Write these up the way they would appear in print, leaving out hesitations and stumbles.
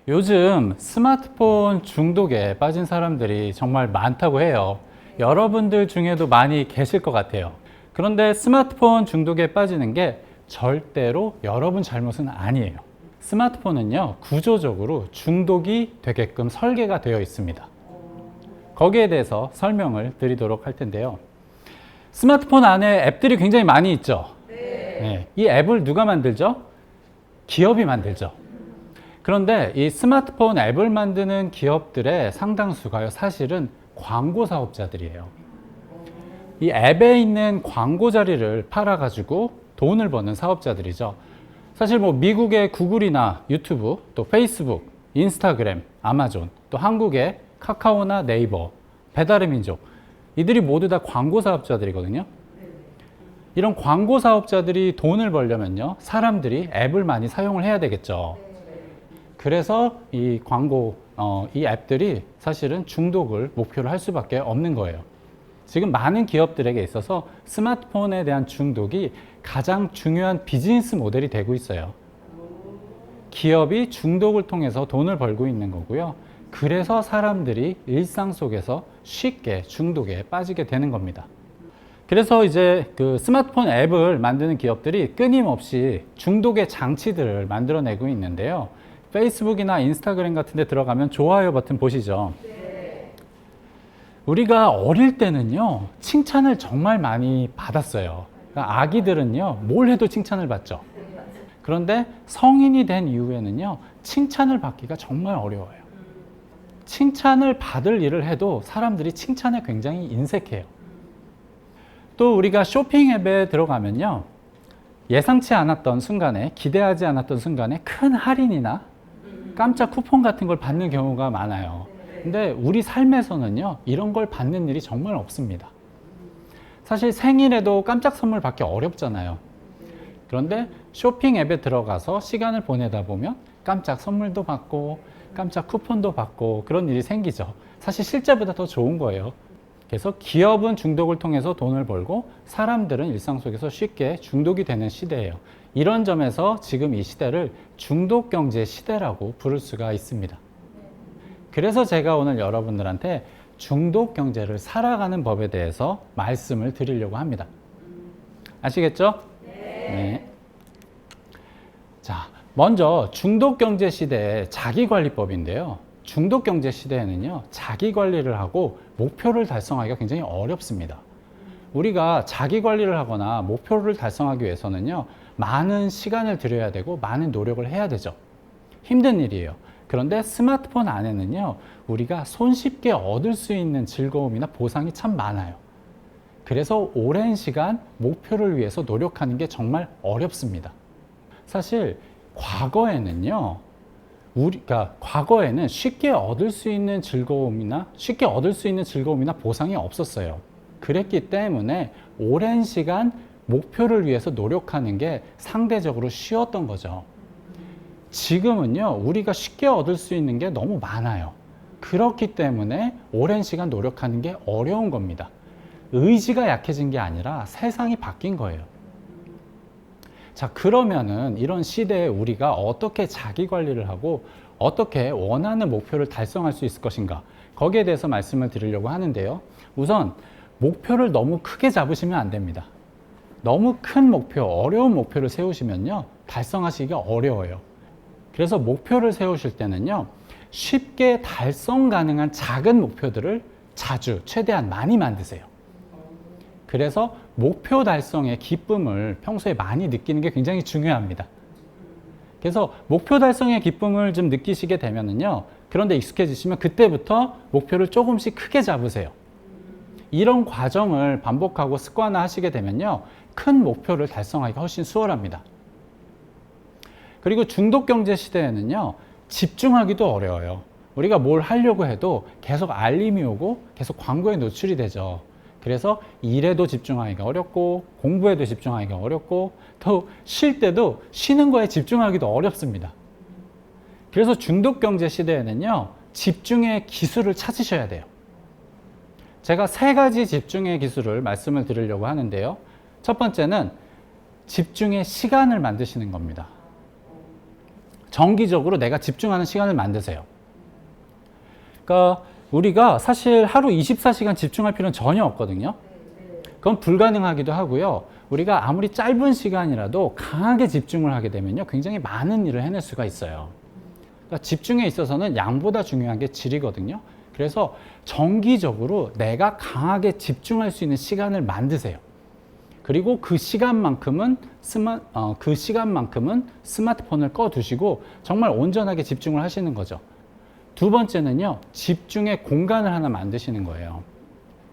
요즘 스마트폰 중독에 빠진 사람들이 정말 많다고 해요. 여러분들 중에도 많이 계실 것 같아요. 그런데 스마트폰 중독에 빠지는 게 절대로 여러분 잘못은 아니에요. 스마트폰은요, 구조적으로 중독이 되게끔 설계가 되어 있습니다. 거기에 대해서 설명을 드리도록 할 텐데요. 스마트폰 안에 앱들이 굉장히 많이 있죠. 네. 이 앱을 누가 만들죠? 기업이 만들죠. 그런데 이 스마트폰 앱을 만드는 기업들의 상당수가요, 사실은 광고 사업자들이에요. 이 앱에 있는 광고 자리를 팔아가지고 돈을 버는 사업자들이죠. 사실 뭐 미국의 구글이나 유튜브, 또 페이스북, 인스타그램, 아마존, 또 한국의 카카오나 네이버, 배달의 민족, 이들이 모두 다 광고 사업자들이거든요. 이런 광고 사업자들이 돈을 벌려면요, 사람들이 앱을 많이 사용을 해야 되겠죠. 그래서 이 이 앱들이 사실은 중독을 목표로 할 수밖에 없는 거예요. 지금 많은 기업들에게 있어서 스마트폰에 대한 중독이 가장 중요한 비즈니스 모델이 되고 있어요. 기업이 중독을 통해서 돈을 벌고 있는 거고요. 그래서 사람들이 일상 속에서 쉽게 중독에 빠지게 되는 겁니다. 그래서 이제 그 스마트폰 앱을 만드는 기업들이 끊임없이 중독의 장치들을 만들어내고 있는데요. 페이스북이나 인스타그램 같은 데 들어가면 좋아요 버튼 보시죠. 우리가 어릴 때는요, 칭찬을 정말 많이 받았어요. 그러니까 아기들은요, 뭘 해도 칭찬을 받죠. 그런데 성인이 된 이후에는요, 칭찬을 받기가 정말 어려워요. 칭찬을 받을 일을 해도 사람들이 칭찬에 굉장히 인색해요. 또 우리가 쇼핑 앱에 들어가면요, 예상치 않았던 순간에, 기대하지 않았던 순간에 큰 할인이나 깜짝 쿠폰 같은 걸 받는 경우가 많아요. 근데 우리 삶에서는요, 이런 걸 받는 일이 정말 없습니다. 사실 생일에도 깜짝 선물 받기 어렵잖아요. 그런데 쇼핑 앱에 들어가서 시간을 보내다 보면 깜짝 선물도 받고 깜짝 쿠폰도 받고 그런 일이 생기죠. 사실 실제보다 더 좋은 거예요. 그래서 기업은 중독을 통해서 돈을 벌고 사람들은 일상 속에서 쉽게 중독이 되는 시대예요. 이런 점에서 지금 이 시대를 중독 경제 시대라고 부를 수가 있습니다. 그래서 제가 오늘 여러분들한테 중독 경제를 살아가는 법에 대해서 말씀을 드리려고 합니다. 아시겠죠? 네. 자, 먼저 중독 경제 시대의 자기관리법인데요. 중독 경제 시대에는요, 자기 관리를 하고 목표를 달성하기가 굉장히 어렵습니다. 우리가 자기 관리를 하거나 목표를 달성하기 위해서는요, 많은 시간을 들여야 되고 많은 노력을 해야 되죠. 힘든 일이에요. 그런데 스마트폰 안에는요, 우리가 손쉽게 얻을 수 있는 즐거움이나 보상이 참 많아요. 그래서 오랜 시간 목표를 위해서 노력하는 게 정말 어렵습니다. 사실 과거에는요, 과거에는 쉽게 얻을 수 있는 즐거움이나 보상이 없었어요. 그랬기 때문에 오랜 시간 목표를 위해서 노력하는 게 상대적으로 쉬웠던 거죠. 지금은요, 우리가 쉽게 얻을 수 있는 게 너무 많아요. 그렇기 때문에 오랜 시간 노력하는 게 어려운 겁니다. 의지가 약해진 게 아니라 세상이 바뀐 거예요. 자, 그러면은 이런 시대에 우리가 어떻게 자기 관리를 하고 어떻게 원하는 목표를 달성할 수 있을 것인가, 거기에 대해서 말씀을 드리려고 하는데요. 우선 목표를 너무 크게 잡으시면 안 됩니다. 너무 큰 목표, 어려운 목표를 세우시면요, 달성하시기가 어려워요. 그래서 목표를 세우실 때는요, 쉽게 달성 가능한 작은 목표들을 자주, 최대한 많이 만드세요. 그래서 목표 달성의 기쁨을 평소에 많이 느끼는 게 굉장히 중요합니다. 그래서 목표 달성의 기쁨을 좀 느끼시게 되면은요, 그런데 익숙해지시면 그때부터 목표를 조금씩 크게 잡으세요. 이런 과정을 반복하고 습관화 하시게 되면요, 큰 목표를 달성하기가 훨씬 수월합니다. 그리고 중독 경제 시대에는요, 집중하기도 어려워요. 우리가 뭘 하려고 해도 계속 알림이 오고 계속 광고에 노출이 되죠. 그래서 일에도 집중하기가 어렵고 공부에도 집중하기가 어렵고 또 쉴 때도 쉬는 거에 집중하기도 어렵습니다. 그래서 중독 경제 시대에는요, 집중의 기술을 찾으셔야 돼요. 제가 3가지 집중의 기술을 말씀을 드리려고 하는데요. 첫 번째는 집중의 시간을 만드시는 겁니다. 정기적으로 내가 집중하는 시간을 만드세요. 그러니까 우리가 사실 하루 24시간 집중할 필요는 전혀 없거든요. 그건 불가능하기도 하고요. 우리가 아무리 짧은 시간이라도 강하게 집중을 하게 되면요, 굉장히 많은 일을 해낼 수가 있어요. 그러니까 집중에 있어서는 양보다 중요한 게 질이거든요. 그래서 정기적으로 내가 강하게 집중할 수 있는 시간을 만드세요. 그리고 그 시간만큼은 스마트폰을 꺼두시고 정말 온전하게 집중을 하시는 거죠. 두 번째는요, 집중의 공간을 하나 만드시는 거예요.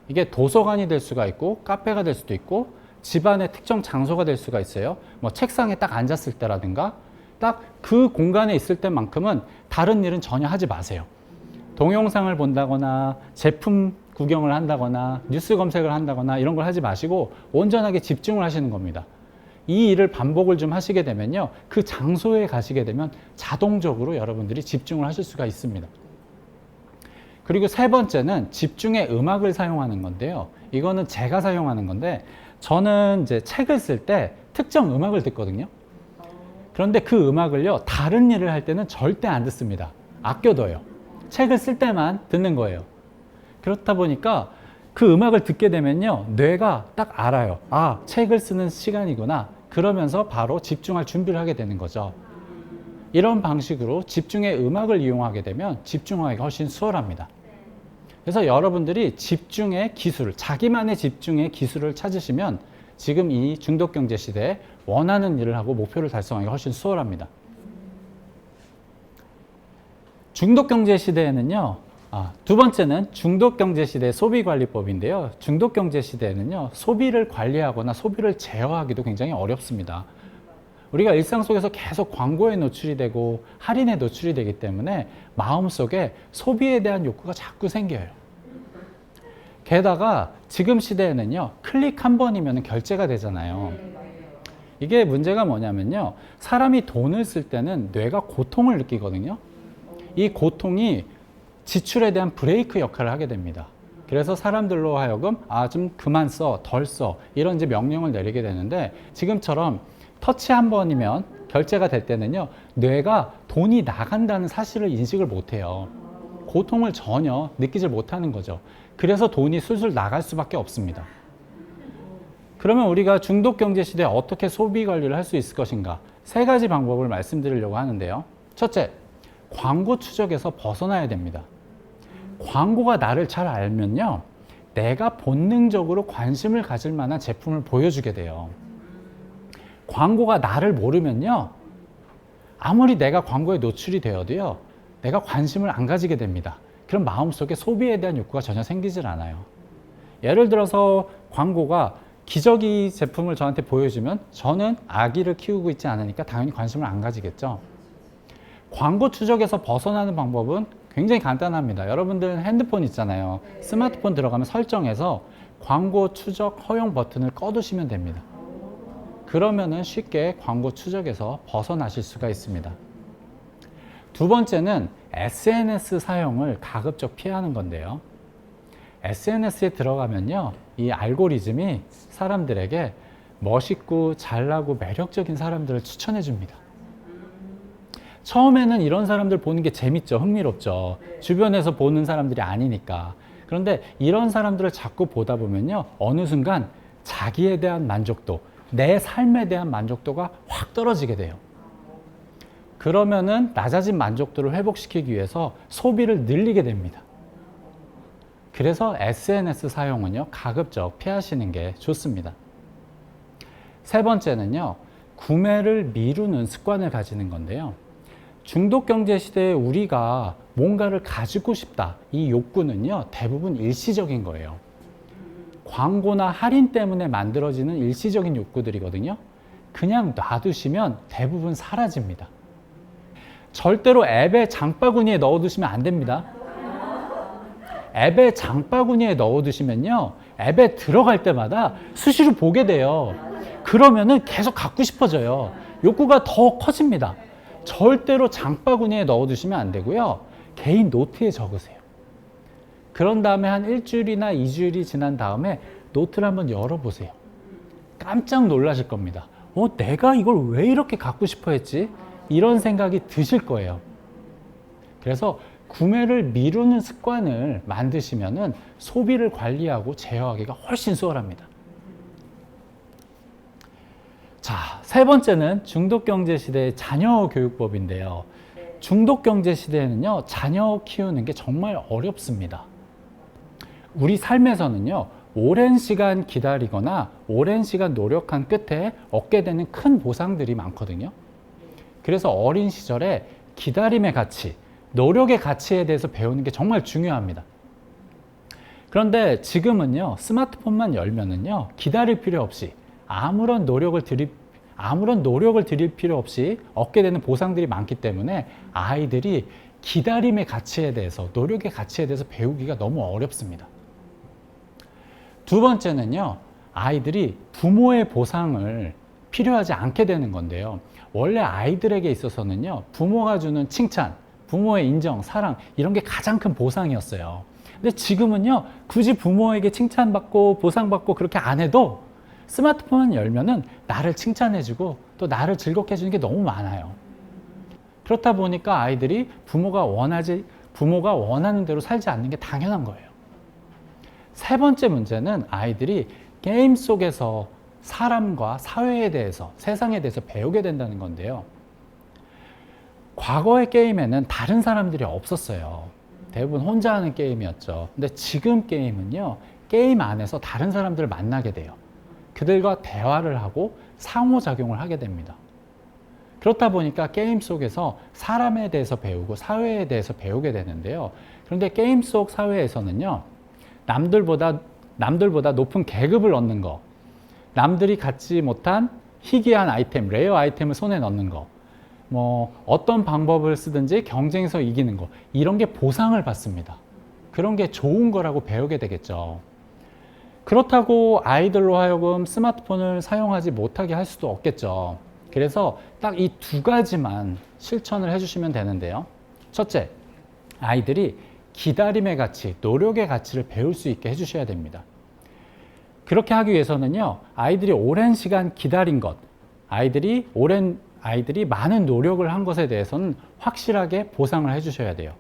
이게 도서관이 될 수가 있고 카페가 될 수도 있고 집안의 특정 장소가 될 수가 있어요. 뭐 책상에 딱 앉았을 때라든가 딱 그 공간에 있을 때만큼은 다른 일은 전혀 하지 마세요. 동영상을 본다거나 제품 구경을 한다거나 뉴스 검색을 한다거나 이런 걸 하지 마시고 온전하게 집중을 하시는 겁니다. 이 일을 반복을 좀 하시게 되면요, 그 장소에 가시게 되면 자동적으로 여러분들이 집중을 하실 수가 있습니다. 그리고 세 번째는 집중의 음악을 사용하는 건데요. 이거는 제가 사용하는 건데, 저는 이제 책을 쓸 때 특정 음악을 듣거든요. 그런데 그 음악을요, 다른 일을 할 때는 절대 안 듣습니다. 아껴둬요. 책을 쓸 때만 듣는 거예요. 그렇다 보니까 그 음악을 듣게 되면요, 뇌가 딱 알아요. 아, 책을 쓰는 시간이구나. 그러면서 바로 집중할 준비를 하게 되는 거죠. 이런 방식으로 집중의 음악을 이용하게 되면 집중하기가 훨씬 수월합니다. 그래서 여러분들이 집중의 기술, 자기만의 집중의 기술을 찾으시면 지금 이 중독경제 시대에 원하는 일을 하고 목표를 달성하기가 훨씬 수월합니다. 중독경제 시대에는요, 두 번째는 중독경제 시대의 소비관리법인데요. 중독경제 시대에는요, 소비를 관리하거나 소비를 제어하기도 굉장히 어렵습니다. 우리가 일상 속에서 계속 광고에 노출이 되고 할인에 노출이 되기 때문에 마음속에 소비에 대한 욕구가 자꾸 생겨요. 게다가 지금 시대에는요, 클릭 한 번이면 결제가 되잖아요. 이게 문제가 뭐냐면요, 사람이 돈을 쓸 때는 뇌가 고통을 느끼거든요. 이 고통이 지출에 대한 브레이크 역할을 하게 됩니다. 그래서 사람들로 하여금 좀 그만 써, 덜 써, 이런 이제 명령을 내리게 되는데, 지금처럼 터치 한 번이면 결제가 될 때는요, 뇌가 돈이 나간다는 사실을 인식을 못해요. 고통을 전혀 느끼질 못하는 거죠. 그래서 돈이 술술 나갈 수밖에 없습니다. 그러면 우리가 중독경제 시대에 어떻게 소비 관리를 할 수 있을 것인가? 세 가지 방법을 말씀드리려고 하는데요. 첫째, 광고 추적에서 벗어나야 됩니다. 광고가 나를 잘 알면요, 내가 본능적으로 관심을 가질 만한 제품을 보여주게 돼요. 광고가 나를 모르면요, 아무리 내가 광고에 노출이 되어도요, 내가 관심을 안 가지게 됩니다. 그럼 마음속에 소비에 대한 욕구가 전혀 생기질 않아요. 예를 들어서 광고가 기저귀 제품을 저한테 보여주면 저는 아기를 키우고 있지 않으니까 당연히 관심을 안 가지겠죠. 광고 추적에서 벗어나는 방법은 굉장히 간단합니다. 여러분들은 핸드폰 있잖아요. 스마트폰 들어가면 설정에서 광고 추적 허용 버튼을 꺼두시면 됩니다. 그러면은 쉽게 광고 추적에서 벗어나실 수가 있습니다. 두 번째는 SNS 사용을 가급적 피하는 건데요. SNS에 들어가면요, 이 알고리즘이 사람들에게 멋있고 잘나고 매력적인 사람들을 추천해 줍니다. 처음에는 이런 사람들 보는 게 재밌죠. 흥미롭죠. 주변에서 보는 사람들이 아니니까. 그런데 이런 사람들을 자꾸 보다 보면요, 어느 순간 자기에 대한 만족도, 내 삶에 대한 만족도가 확 떨어지게 돼요. 그러면은 낮아진 만족도를 회복시키기 위해서 소비를 늘리게 됩니다. 그래서 SNS 사용은요, 가급적 피하시는 게 좋습니다. 세 번째는요, 구매를 미루는 습관을 가지는 건데요. 중독경제 시대에 우리가 뭔가를 가지고 싶다, 이 욕구는요, 대부분 일시적인 거예요. 광고나 할인 때문에 만들어지는 일시적인 욕구들이거든요. 그냥 놔두시면 대부분 사라집니다. 절대로 앱의 장바구니에 넣어두시면 안 됩니다. 앱의 장바구니에 넣어두시면요, 앱에 들어갈 때마다 수시로 보게 돼요. 그러면은 계속 갖고 싶어져요. 욕구가 더 커집니다. 절대로 장바구니에 넣어두시면 안 되고요, 개인 노트에 적으세요. 그런 다음에 한 일주일이나 2주일이 지난 다음에 노트를 한번 열어보세요. 깜짝 놀라실 겁니다. 내가 이걸 왜 이렇게 갖고 싶어 했지? 이런 생각이 드실 거예요. 그래서 구매를 미루는 습관을 만드시면은 소비를 관리하고 제어하기가 훨씬 수월합니다. 자, 세 번째는 중독경제 시대의 자녀 교육법인데요. 중독경제 시대에는요, 자녀 키우는 게 정말 어렵습니다. 우리 삶에서는요, 오랜 시간 기다리거나 오랜 시간 노력한 끝에 얻게 되는 큰 보상들이 많거든요. 그래서 어린 시절에 기다림의 가치, 노력의 가치에 대해서 배우는 게 정말 중요합니다. 그런데 지금은요, 스마트폰만 열면은요, 기다릴 필요 없이 아무런 노력을 드릴 필요 없이 얻게 되는 보상들이 많기 때문에 아이들이 기다림의 가치에 대해서, 노력의 가치에 대해서 배우기가 너무 어렵습니다. 두 번째는요, 아이들이 부모의 보상을 필요하지 않게 되는 건데요. 원래 아이들에게 있어서는요, 부모가 주는 칭찬, 부모의 인정, 사랑, 이런 게 가장 큰 보상이었어요. 근데 지금은요, 굳이 부모에게 칭찬받고 보상받고 그렇게 안 해도 스마트폰 열면은 나를 칭찬해주고 또 나를 즐겁게 해주는 게 너무 많아요. 그렇다 보니까 아이들이 부모가 원하는 대로 살지 않는 게 당연한 거예요. 세 번째 문제는 아이들이 게임 속에서 사람과 사회에 대해서, 세상에 대해서 배우게 된다는 건데요. 과거의 게임에는 다른 사람들이 없었어요. 대부분 혼자 하는 게임이었죠. 근데 지금 게임은요, 게임 안에서 다른 사람들을 만나게 돼요. 그들과 대화를 하고 상호작용을 하게 됩니다. 그렇다 보니까 게임 속에서 사람에 대해서 배우고 사회에 대해서 배우게 되는데요. 그런데 게임 속 사회에서는요, 남들보다 높은 계급을 얻는 거, 남들이 갖지 못한 희귀한 아이템, 레어 아이템을 손에 넣는 거, 어떤 방법을 쓰든지 경쟁에서 이기는 거, 이런 게 보상을 받습니다. 그런 게 좋은 거라고 배우게 되겠죠. 그렇다고 아이들로 하여금 스마트폰을 사용하지 못하게 할 수도 없겠죠. 그래서 딱 이 두 가지만 실천을 해주시면 되는데요. 첫째, 아이들이 기다림의 가치, 노력의 가치를 배울 수 있게 해주셔야 됩니다. 그렇게 하기 위해서는요, 아이들이 오랜 시간 기다린 것, 아이들이 많은 노력을 한 것에 대해서는 확실하게 보상을 해주셔야 돼요.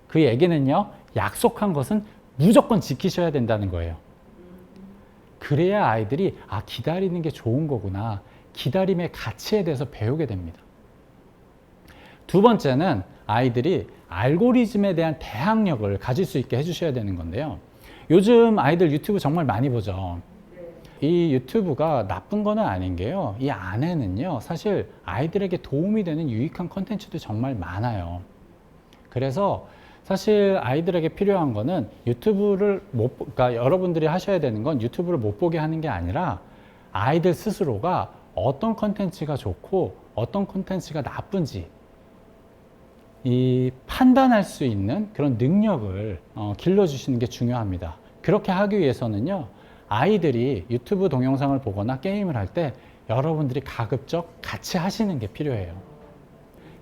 그 얘기는요, 약속한 것은 무조건 지키셔야 된다는 거예요. 그래야 아이들이 기다리는 게 좋은 거구나, 기다림의 가치에 대해서 배우게 됩니다. 두 번째는 아이들이 알고리즘에 대한 대항력을 가질 수 있게 해주셔야 되는 건데요. 요즘 아이들 유튜브 정말 많이 보죠. 이 유튜브가 나쁜 거는 아닌 게요, 이 안에는요, 사실 아이들에게 도움이 되는 유익한 컨텐츠도 정말 많아요. 그래서 사실 아이들에게 필요한 거는 그러니까 여러분들이 하셔야 되는 건 유튜브를 못 보게 하는 게 아니라 아이들 스스로가 어떤 컨텐츠가 좋고 어떤 컨텐츠가 나쁜지 판단할 수 있는 그런 능력을 길러주시는 게 중요합니다. 그렇게 하기 위해서는요, 아이들이 유튜브 동영상을 보거나 게임을 할 때 여러분들이 가급적 같이 하시는 게 필요해요.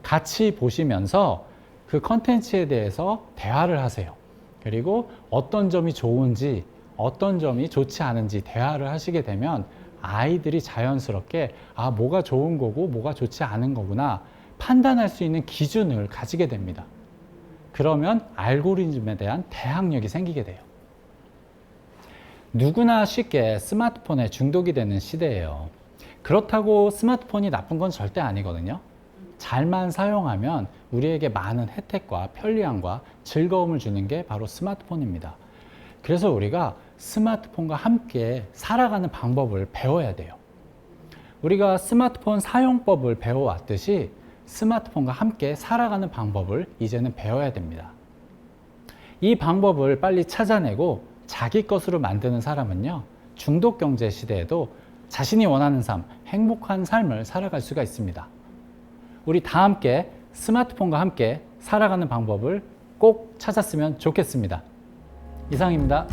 같이 보시면서 그 컨텐츠에 대해서 대화를 하세요. 그리고 어떤 점이 좋은지 어떤 점이 좋지 않은지 대화를 하시게 되면 아이들이 자연스럽게 뭐가 좋은 거고 뭐가 좋지 않은 거구나 판단할 수 있는 기준을 가지게 됩니다. 그러면 알고리즘에 대한 대항력이 생기게 돼요. 누구나 쉽게 스마트폰에 중독이 되는 시대예요. 그렇다고 스마트폰이 나쁜 건 절대 아니거든요. 잘만 사용하면 우리에게 많은 혜택과 편리함과 즐거움을 주는 게 바로 스마트폰입니다. 그래서 우리가 스마트폰과 함께 살아가는 방법을 배워야 돼요. 우리가 스마트폰 사용법을 배워왔듯이 스마트폰과 함께 살아가는 방법을 이제는 배워야 됩니다. 이 방법을 빨리 찾아내고 자기 것으로 만드는 사람은요, 중독경제 시대에도 자신이 원하는 삶, 행복한 삶을 살아갈 수가 있습니다. 우리 다 함께 스마트폰과 함께 살아가는 방법을 꼭 찾았으면 좋겠습니다. 이상입니다.